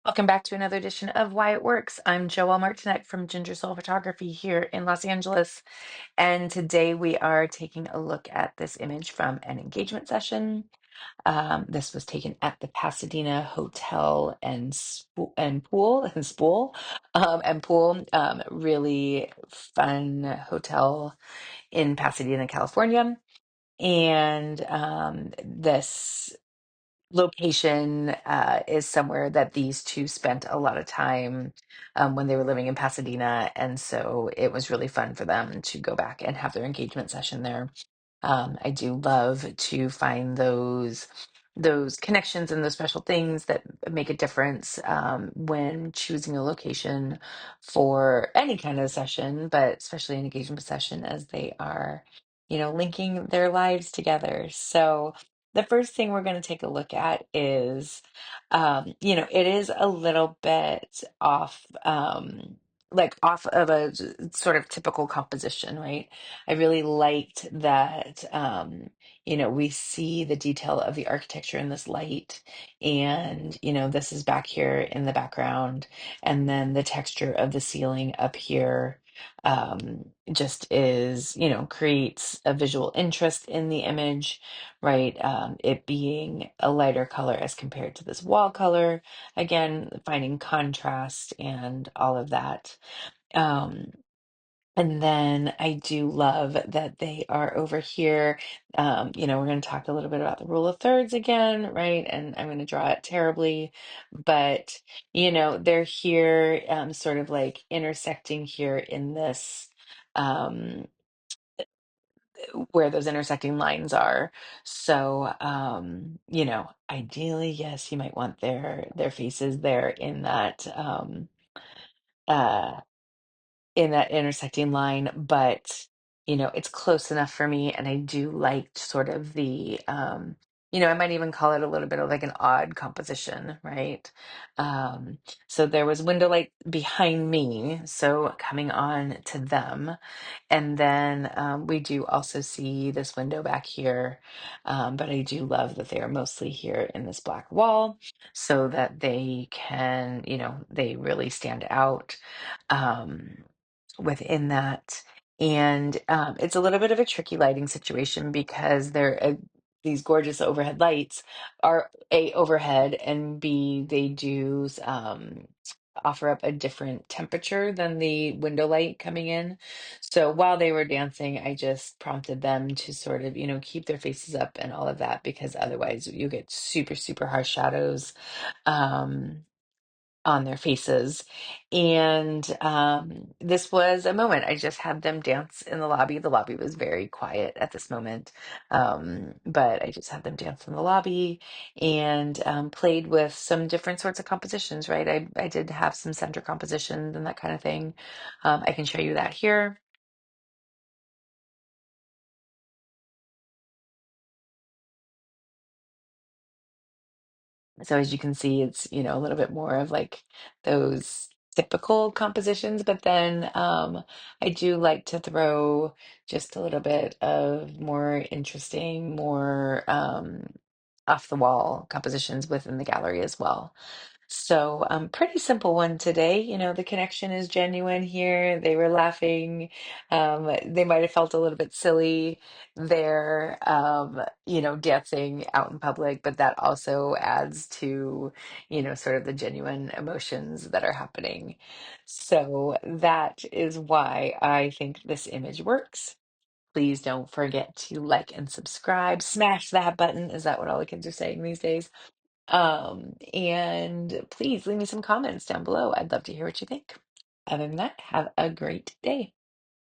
Welcome back to another edition of Why It Works. I'm Joelle Martinek from Ginger Soul Photography here in Los Angeles. And today we are taking a look at this image from an engagement session. This was taken at the Pasadena Hotel and Pool and Spool and Pool. Really fun hotel in Pasadena, California. And this location is somewhere that these two spent a lot of time when they were living in Pasadena. And so it was really fun for them to go back and have their engagement session there. I do love to find those connections and those special things that make a difference when choosing a location for any kind of session, but especially an engagement session as they are, linking their lives together. So the first thing we're going to take a look at is, it is a little bit off, like off of a sort of typical composition, right? I really liked that, we see the detail of the architecture in this light. And, this is back here in the background. And then the texture of the ceiling up here just is, creates a visual interest in the image, right? It being a lighter color as compared to this wall color. Again, finding contrast and all of that. Um, and then I do love that they are over here. We're going to talk a little bit about the rule of thirds again, right? And I'm going to draw it terribly, but they're here, sort of like intersecting here in this, um, where those intersecting lines are. So, ideally, yes, you might want their faces there uh in that intersecting line, but it's close enough for me. And I do like sort of I might even call it a little bit of like an odd composition, right? Um, so there was window light behind me, so coming on to them. And then we do also see this window back here, but I do love that they are mostly here in this black wall so that they can, they really stand out within that. And it's a little bit of a tricky lighting situation because these gorgeous overhead lights are A, overhead, and B, they do offer up a different temperature than the window light coming in. So while they were dancing, I just prompted them to sort of, keep their faces up and all of that because otherwise you get super, super harsh shadows. Um, on their faces. And this was a moment. I just had them dance in the lobby. The lobby was very quiet at this moment. But I just had them dance in the lobby and played with some different sorts of compositions, right? I did have some center compositions and that kind of thing. I can show you that here. So as you can see, it's, a little bit more of like those typical compositions, but then I do like to throw just a little bit of more interesting, more off the wall compositions within the gallery as well. So, pretty simple one today. The connection is genuine here. They were laughing. They might have felt a little bit silly there, dancing out in public, but that also adds to, sort of the genuine emotions that are happening. So that is why I think this image works. Please don't forget to like and subscribe. Smash that button. Is that what all the kids are saying these days? And please leave me some comments down below. I'd love to hear what you think. Other than that, have a great day.